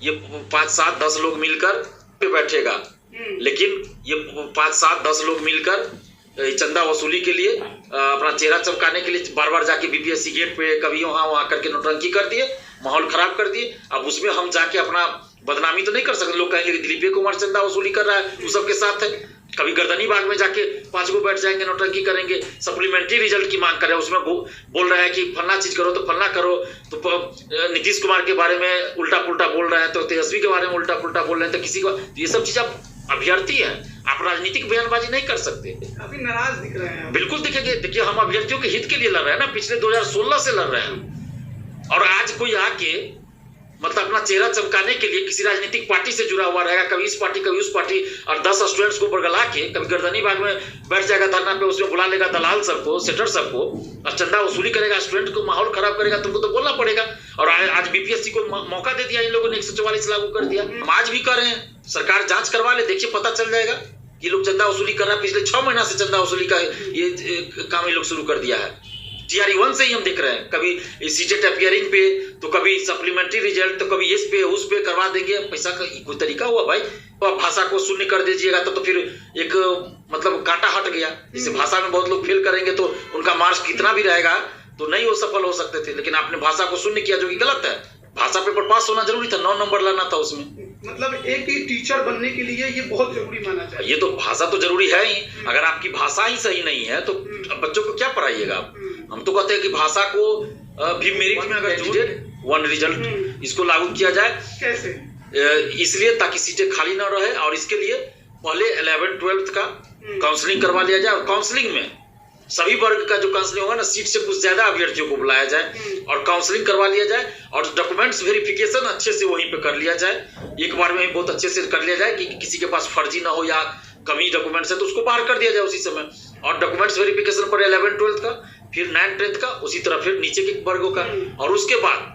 ये 5-7-10 लोग मिलकर पे बैठेगा, लेकिन ये 5-7-10 लोग मिलकर चंदा वसूली के लिए अपना चेहरा चमकाने के लिए बार बार जाके बीपीएससी गेट पे कभी वहां करके नौटंकी कर दिए, माहौल खराब कर दिए। अब उसमें हम जाके अपना बदनामी तो नहीं कर सकते। लोग कहेंगे दिलीप कुमार चंदा वसूली कर रहा है, वो सबके साथ है। कभी गर्दनी बाग में जाके 5 गो बैठ जाएंगे, नौटंकी करेंगे, सप्लीमेंट्री रिजल्ट की मांग कर रहे हैं, उसमें बोल रहे हैं कि फलना चीज करो तो फलना करो, तो नीतीश कुमार के बारे में उल्टा पुल्टा बोल रहे हैं, तो तेजस्वी के बारे में उल्टा पुल्टा बोल रहे हैं, तो किसी को ये सब चीज आप अभ्यर्थी है, आप राजनीतिक बयानबाजी नहीं कर सकते। अभी नाराज दिख रहे हैं। बिल्कुल दिखेंगे। देखिए हम अभ्यर्थियों के हित के लिए लड़ रहे हैं ना, पिछले 2016 से लड़ रहे हैं। और आज कोई आके मतलब अपना चेहरा चमकाने के लिए किसी राजनीतिक पार्टी से जुड़ा हुआ रहेगा, कभी इस पार्टी कभी उस पार्टी, और 10 स्टूडेंट्स को बरगला के कभी गर्दनी बाग में बैठ जाएगा धरना पे, उसमें बुला लेगा दलाल सबको, सेटर सबको, और चंदा वसूली करेगा, स्टूडेंट को माहौल खराब करेगा, तुमको तो बोलना पड़ेगा। और आज बीपीएससी को मौका दे दिया इन लोगों ने, 144 लागू कर दिया। हम आज भी कर रहे हैं, सरकार जांच करवा ले, देखिए पता चल जाएगा ये लोग चंदा वसूली कर रहा है। पिछले 6 महीना से चंदा वसूली का ये काम ये लोग शुरू कर दिया है। TRE 1 से ही हम देख रहे हैं, कभी सीटेट अपीयरिंग पे, तो कभी सप्लीमेंट्री रिजल्ट, तो कभी इस पे उस पे करवा देंगे। पैसा का कोई तरीका हुआ भाई? तो आप भाषा को शून्य कर दीजिएगा तो फिर एक मतलब कांटा हट गया। जैसे भाषा में बहुत लोग फेल करेंगे तो उनका मार्क्स कितना भी रहेगा तो नहीं वो सफल हो सकते थे, लेकिन आपने भाषा को शून्य किया, जो कि गलत है। भाषा पेपर पास होना जरूरी था, 9 नंबर लाना था उसमें। मतलब एक ही टीचर बनने के लिए ये बहुत जरूरी माना जाए। ये तो भाषा तो जरूरी है ही। अगर आपकी भाषा ही सही नहीं है तो बच्चों को क्या पढ़ाइएगा आप? हम तो कहते हैं कि भाषा को भी मेरिट में अगर जोड़े 1 रिजल्ट इसको लागू किया जाए। कैसे? इसलिए ताकि सीटें खाली ना रहे, और इसके लिए पहले 11-12 का काउंसलिंग करवा लिया जाए, और काउंसलिंग में सभी वर्ग का जो काउंसलिंग होगा ना, सीट से कुछ ज्यादा अभ्यर्थियों को बुलाया जाए और काउंसलिंग करवा लिया जाए, और डॉक्यूमेंट्स वेरिफिकेशन अच्छे से वहीं पे कर लिया जाए। एक बार में बहुत अच्छे से कर लिया जाए कि किसी के पास फर्जी ना हो या कमी डॉक्यूमेंट्स है तो उसको बाहर कर दिया जाए उसी समय। और डॉक्यूमेंट्स वेरिफिकेशन पर 11-12 का, फिर 9-10 का, उसी तरह फिर नीचे के वर्गों का। और उसके बाद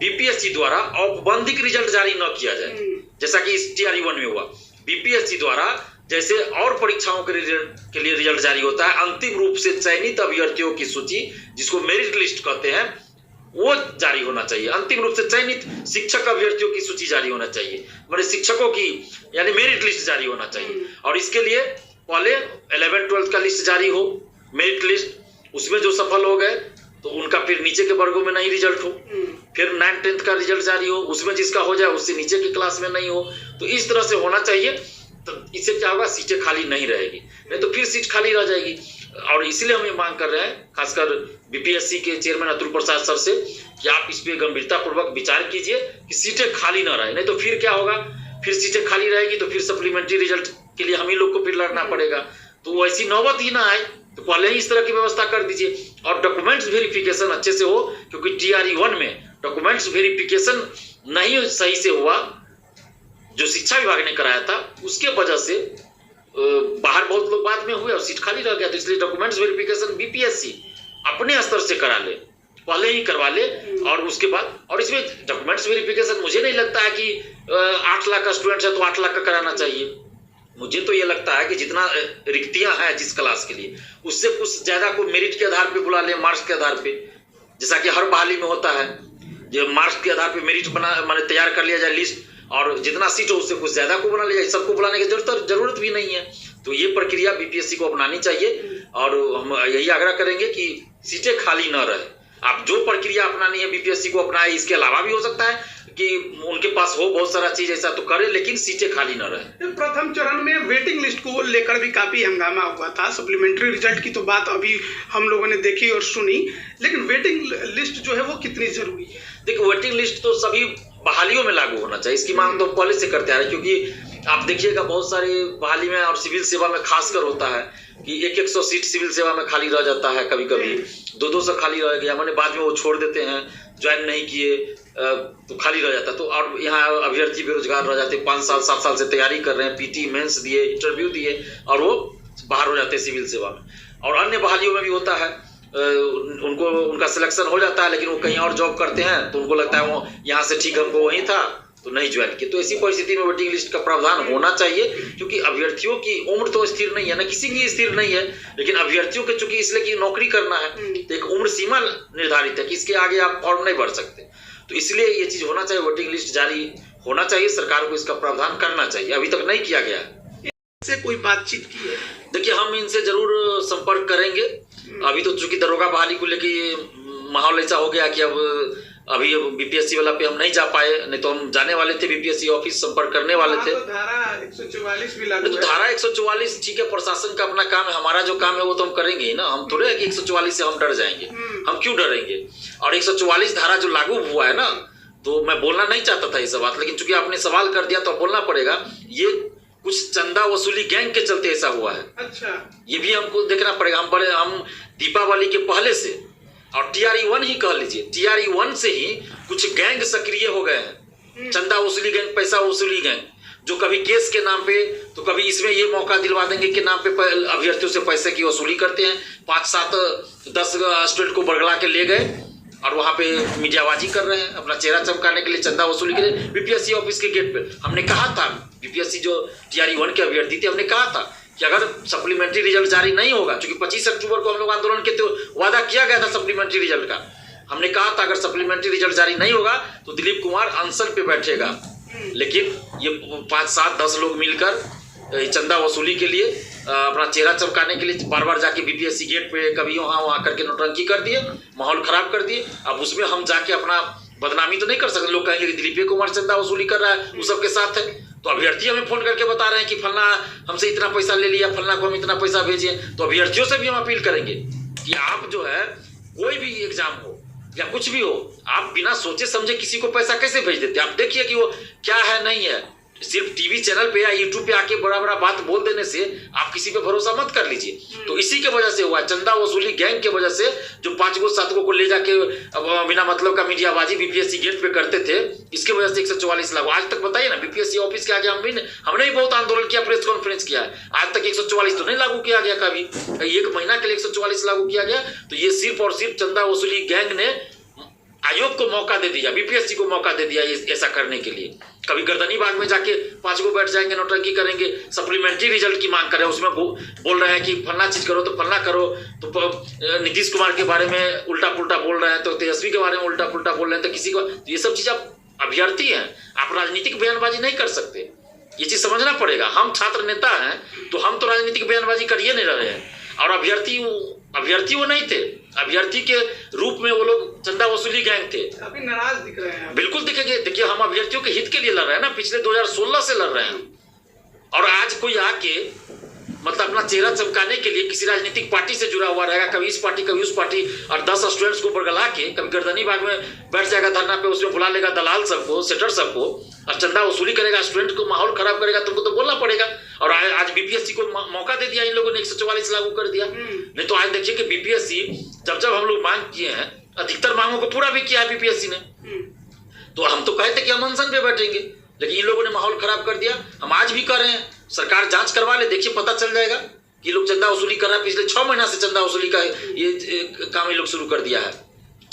बीपीएससी द्वारा औपबंधिक रिजल्ट जारी न किया जाए, जैसा कि इस TRE 1 में हुआ। बीपीएससी द्वारा जैसे और परीक्षाओं के लिए रिजल्ट जारी होता है, अंतिम रूप से चयनित अभ्यर्थियों की सूची, जिसको मेरिट लिस्ट कहते हैं, वो जारी होना चाहिए। अंतिम रूप से चयनित शिक्षक अभ्यर्थियों की सूची जारी होना चाहिए, मतलब शिक्षकों की यानी मेरिट लिस्ट जारी होना चाहिए। और इसके लिए पहले 11-12 का लिस्ट जारी हो, मेरिट लिस्ट, उसमें जो सफल हो गए तो उनका फिर नीचे के वर्गों में नहीं रिजल्ट हो। फिर 9-10 का रिजल्ट जारी हो, उसमें जिसका हो जाए उससे नीचे की क्लास में नहीं हो। तो इस तरह से होना चाहिए। तो इससे क्या होगा, सीटें खाली नहीं रहेगी, नहीं तो फिर सीट खाली रह जाएगी। और इसीलिए हम ये मांग कर रहे हैं खासकर बीपीएससी के चेयरमैन अतुल प्रसाद सर से कि आप इस पे गंभीरता पूर्वक विचार कीजिए कि सीटें खाली ना रहे। नहीं तो फिर क्या होगा, फिर सीटें खाली रहेगी तो फिर सप्लीमेंट्री रिजल्ट के लिए हम ही लोग को फिर लड़ना पड़ेगा। तो ऐसी नौबत ही ना आए, तो पहले ही इस तरह की व्यवस्था कर दीजिए। और डॉक्यूमेंट्स वेरिफिकेशन अच्छे से हो, क्योंकि TRE 1 में डॉक्यूमेंट्स वेरिफिकेशन नहीं सही से हुआ, जो शिक्षा विभाग ने कराया था, उसके वजह से बाहर बहुत लोग बाद में हुए और सीट खाली रह गया। तो इसलिए डॉक्यूमेंट्स वेरिफिकेशन बीपीएससी अपने स्तर से करा ले, पहले ही करवा ले। और उसके बाद, और इसमें डॉक्यूमेंट्स वेरिफिकेशन मुझे नहीं लगता है कि 8 लाख का स्टूडेंट है तो 8 लाख का कराना चाहिए। मुझे तो ये लगता है कि जितना रिक्तियां हैं जिस क्लास के लिए, उससे कुछ ज्यादा को मेरिट के आधार पे बुला ले, मार्क्स के आधार पे, जैसा कि हर बहाली में होता है। जो मार्क्स के आधार पे मेरिट माने तैयार कर लिया जाए लिस्ट, और जितना सीट हो उससे कुछ ज्यादा को बना लिया जाए। सबको बुलाने की जरूरत भी नहीं है। तो ये प्रक्रिया बीपीएससी को अपनानी चाहिए, और हम यही आग्रह करेंगे कि सीटें खाली न रहे। आप जो प्रक्रिया अपनानी है बीपीएससी को अपनाए। इसके अलावा भी हो सकता है कि उनके पास हो बहुत सारा चीज ऐसा तो करे, लेकिन सीटें खाली न रहे। प्रथम चरण में वेटिंग लिस्ट को लेकर भी काफी हंगामा हुआ था। सप्लीमेंट्री रिजल्ट की तो बात अभी हम लोगों ने देखी और सुनी, लेकिन वेटिंग लिस्ट जो है वो कितनी जरूरी है? देखो, वेटिंग लिस्ट तो सभी बहालियों में लागू होना चाहिए। इसकी मांग तो पहले से करते आ रहे, क्योंकि आप देखिएगा बहुत सारे बहाली में और सिविल सेवा में खासकर होता है कि 100 सीट सिविल सेवा में खाली रह जाता है, कभी कभी 200 खाली रह गया, मैंने बाद में वो छोड़ देते हैं, ज्वाइन नहीं किए तो खाली रह जाता है। तो और यहाँ अभ्यर्थी बेरोजगार रह जाते, 5 साल 7 साल से तैयारी कर रहे हैं, पीटी मेंस दिए, इंटरव्यू दिए, और वो बाहर हो जाते हैं सिविल सेवा में। और अन्य बहालियों में भी होता है, उनका सिलेक्शन हो जाता है, लेकिन वो कहीं और जॉब करते हैं तो उनको लगता है वो यहाँ से ठीक हमको वहीं था तो नहीं ज्वाइन किया। तो ऐसी परिस्थिति में वेटिंग लिस्ट का प्रावधान होना चाहिए, क्योंकि अभ्यर्थियों की उम्र तो स्थिर नहीं है, ना किसी की स्थिर नहीं है, लेकिन अभ्यर्थियों के चूंकि इसलिए कि नौकरी करना है तो एक उम्र सीमा निर्धारित है कि इसके आगे आप फॉर्म नहीं भर सकते। तो इसलिए ये चीज होना चाहिए, वोटिंग लिस्ट जारी होना चाहिए, सरकार को इसका प्रावधान करना चाहिए, अभी तक नहीं किया गया है। से कोई बातचीत की है? देखिए हम इनसे जरूर संपर्क करेंगे। अभी तो चूंकि दरोगा बहाली को लेके ये माहौल ऐसा हो गया कि अभी बीपीएससी वाला पे हम नहीं जा पाए, नहीं तो हम जाने वाले थे बीपीएससी ऑफिस, संपर्क करने वाले थे। तो धारा 144 भी लागू है। धारा 144 ठीक है, प्रशासन का अपना काम है, हमारा जो काम है वो तो हम करेंगे ही ना। हम थोड़े है कि 144 से हम डर जाएंगे, हम क्यों डरेंगे। और 144 धारा जो लागू हुआ है ना, तो मैं बोलना नहीं चाहता था ये सब बात, लेकिन चूंकि आपने सवाल कर दिया तो बोलना पड़ेगा। ये कुछ चंदा वसूली गैंग के चलते ऐसा हुआ है। अच्छा, ये भी हमको देखना पड़ेगा। हम दीपावली के पहले से, और TRE-1 ही कह लीजिए, TRE-1 से ही कुछ गैंग सक्रिय हो गए हैं, चंदा वसूली गैंग, पैसा वसूली गैंग, जो कभी केस के नाम पे, तो कभी इसमें ये मौका दिलवा देंगे के नाम पे अभ्यर्थियों से पैसे की वसूली करते हैं। 5, 7, 10 स्टूडेंट को बरगला के ले गए और वहां पे मीडियाबाजी कर रहे हैं, अपना चेहरा चमकाने के लिए, चंदा वसूली के लिए। बीपीएससी ऑफिस के गेट पे हमने कहा था, बीपीएससी जो TRE-1 के अभ्यर्थी थे, हमने कहा था कि अगर सप्लीमेंट्री रिजल्ट जारी नहीं होगा, क्योंकि 25 अक्टूबर को हम लोग आंदोलन के तो वादा किया गया था सप्लीमेंट्री रिजल्ट का, हमने कहा था अगर सप्लीमेंट्री रिजल्ट जारी नहीं होगा तो दिलीप कुमार अनशन पे बैठेगा। लेकिन ये 5, 7, 10 लोग मिलकर चंदा वसूली के लिए, अपना चेहरा चमकाने के लिए बार बार जाके बीपीएससी गेट पे कभी वहां करके नौटंकी कर दिए, माहौल खराब कर दिए। अब उसमें हम जाके अपना बदनामी तो नहीं कर सकते, लोग कहेंगे कि दिलीप कुमार चंदा वसूली कर रहा है, वो सबके साथ है। तो अभ्यर्थी हमें फोन करके बता रहे हैं कि फलना हमसे इतना पैसा ले लिया, फलना को हम इतना पैसा भेजिए। तो अभ्यर्थियों से भी हम अपील करेंगे कि आप जो है, कोई भी एग्जाम हो या कुछ भी हो, आप बिना सोचे समझे किसी को पैसा कैसे भेज देते? आप देखिए कि वो क्या है नहीं है। सिर्फ टीवी चैनल पे या यूट्यूब पे आके बड़ा बड़ा बात बोल देने से आप किसी पे भरोसा मत कर लीजिए। तो इसी के वजह से हुआ, चंदा वसूली गैंग के वजह से, जो 5 गो 7 गो को ले जाके बिना मतलब का मीडियाबाजी बीपीएससी गेट पे करते थे, इसके वजह से 144 लागू। आज तक बताइए ना, बीपीएससी ऑफिस के आगे हमने भी बहुत आंदोलन किया, प्रेस कॉन्फ्रेंस किया है, आज तक 144 तो नहीं लागू किया गया। कभी 1 महीना के लिए 144 लागू किया गया। तो ये सिर्फ और सिर्फ चंदा वसूली गैंग ने आयोग को मौका दे दिया, बीपीएससी को मौका दे दिया ऐसा करने के लिए। कभी गर्दनी बाग में जाके 5 गो बैठ जाएंगे, नौटंकी करेंगे, सप्लीमेंट्री रिजल्ट की मांग करें, उसमें बोल रहे हैं कि फलना चीज करो तो फलना करो, तो नीतीश कुमार के बारे में उल्टा पुल्टा बोल रहे हैं, तो तेजस्वी के बारे में उल्टा पुल्टा बोल रहे हैं, तो किसी को तो ये सब चीज आप अभ्यर्थी हैं, आप राजनीतिक बयानबाजी नहीं कर सकते, ये चीज समझना पड़ेगा। हम छात्र नेता हैं तो हम तो राजनीतिक बयानबाजी करिए नहीं रहे हैं। और अभ्यर्थी वो नहीं थे, अभ्यर्थी के रूप में वो लोग चंदा वसूली गैंग थे। काफी नाराज दिख रहे हैं। बिल्कुल दिखेंगे। देखिए हम अभ्यर्थियों के हित के लिए लड़ रहे हैं ना, पिछले 2016 से लड़ रहे हैं। और आज कोई आके मतलब अपना चेहरा चमकाने के लिए किसी राजनीतिक पार्टी से जुड़ा हुआ रहेगा, कभी इस पार्टी कभी उस पार्टी, और 10 स्टूडेंट्स को बरगला के कभी गर्दनी बाग में बैठ जाएगा धरना पे, उसमें बुला लेगा दलाल सबको, सेटर सबको, और चंदा वसूली करेगा, स्टूडेंट को माहौल खराब करेगा, तुमको तो बोलना पड़ेगा। और आज बीपीएससी को मौका दे दिया इन लोगों ने, 144 लागू कर दिया। नहीं तो आज देखिए कि बीपीएससी जब हम लोग मांग किए हैं, अधिकतर मांगों को पूरा भी किया है बीपीएससी ने। तो हम तो कहते कि हम अनशन पे बैठेंगे, लेकिन इन लोगों ने माहौल खराब कर दिया। हम आज भी कर रहे हैं, सरकार जांच करवा ले, देखिए पता चल जाएगा कि लोग चंदा वसूली कर रहे हैं। पिछले 6 महीना से चंदा वसूली का ये काम ये लोग शुरू कर दिया है।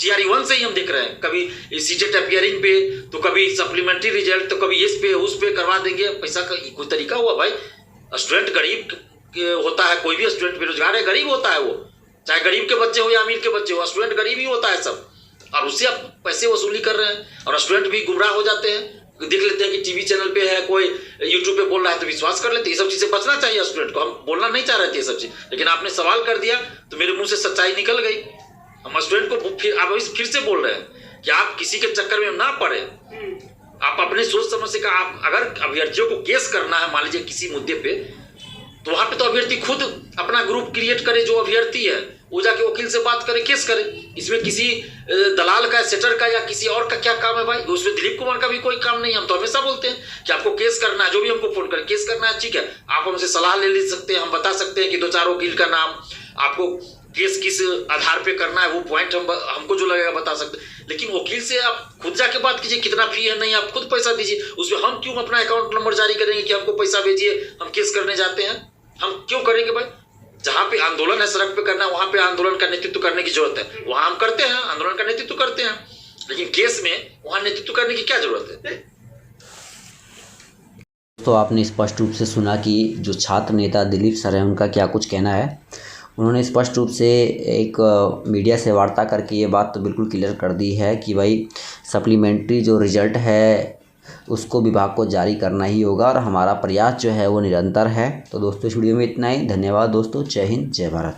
TRE-1 से ही हम देख रहे हैं, कभी सीटेट अपियरिंग पे, तो कभी सप्लीमेंट्री रिजल्ट, तो कभी इस पे उस पे करवा देंगे। पैसा का कोई तरीका हुआ भाई? स्टूडेंट गरीब होता है, कोई भी स्टूडेंट बेरोजगार है, गरीब होता है वो, चाहे गरीब के बच्चे हो या अमीर के बच्चे हो, स्टूडेंट गरीब ही होता है सब। और उससे आप पैसे वसूली कर रहे हैं, और स्टूडेंट भी गुमराह हो जाते हैं। देख लेते हैं कि टीवी चैनल पे है, कोई यूट्यूब पे बोल रहा है तो विश्वास कर लेते हैं। ये सब चीजें बचना चाहिए स्टूडेंट को। हम बोलना नहीं चाह रहे थे ये सब चीज, लेकिन आपने सवाल कर दिया तो मेरे मुंह से सच्चाई निकल गई। हम स्टूडेंट को फिर से बोल रहे हैं कि आप किसी के चक्कर में ना पड़े, आप अपने सोच समझ से आप अगर अभ्यर्थियों को केस करना है मान लीजिए किसी मुद्दे पे, तो वहां पे तो अभ्यर्थी खुद अपना ग्रुप क्रिएट करे, जो अभ्यर्थी है वो जाके वकील से बात करे, केस करे। इसमें किसी दलाल का, सेटर का या किसी और का क्या काम है भाई? उसमें दिलीप कुमार का भी कोई काम नहीं है। हम तो हमेशा बोलते हैं कि आपको केस करना है, जो भी हमको फोन करे केस करना है, ठीक है, आप हमसे सलाह ले सकते हैं, हम बता सकते हैं कि 2-4 वकील का नाम, आपको केस किस आधार पे करना है वो पॉइंट हमको जो लगेगा बता सकते हैं। लेकिन वकील से आप खुद जाके बात कीजिए, कितना फी है, नहीं आप खुद पैसा दीजिए। उसमें हम क्यों अपना अकाउंट नंबर जारी करेंगे कि हमको पैसा भेजिए, हम केस करने जाते हैं? हम क्यों करेंगे भाई? जहां पे आंदोलन है, सड़क पे करना है, वहां पे आंदोलन का नेतृत्व करने की जरूरत है, वहां हम करते हैं, आंदोलन का नेतृत्व करते हैं। लेकिन केस में वहां नेतृत्व करने की क्या जरूरत है? तो आपने स्पष्ट रूप से सुना कि जो छात्र नेता दिलीप सर हैं उनका क्या कुछ कहना है। उन्होंने स्पष्ट रूप से एक मीडिया से वार्ता करके ये बात तो बिल्कुल क्लियर कर दी है कि भाई सप्लीमेंट्री जो रिजल्ट है उसको विभाग को जारी करना ही होगा और हमारा प्रयास जो है वो निरंतर है। तो दोस्तों इस वीडियो में इतना ही। धन्यवाद दोस्तों। जय हिंद, जय भारत।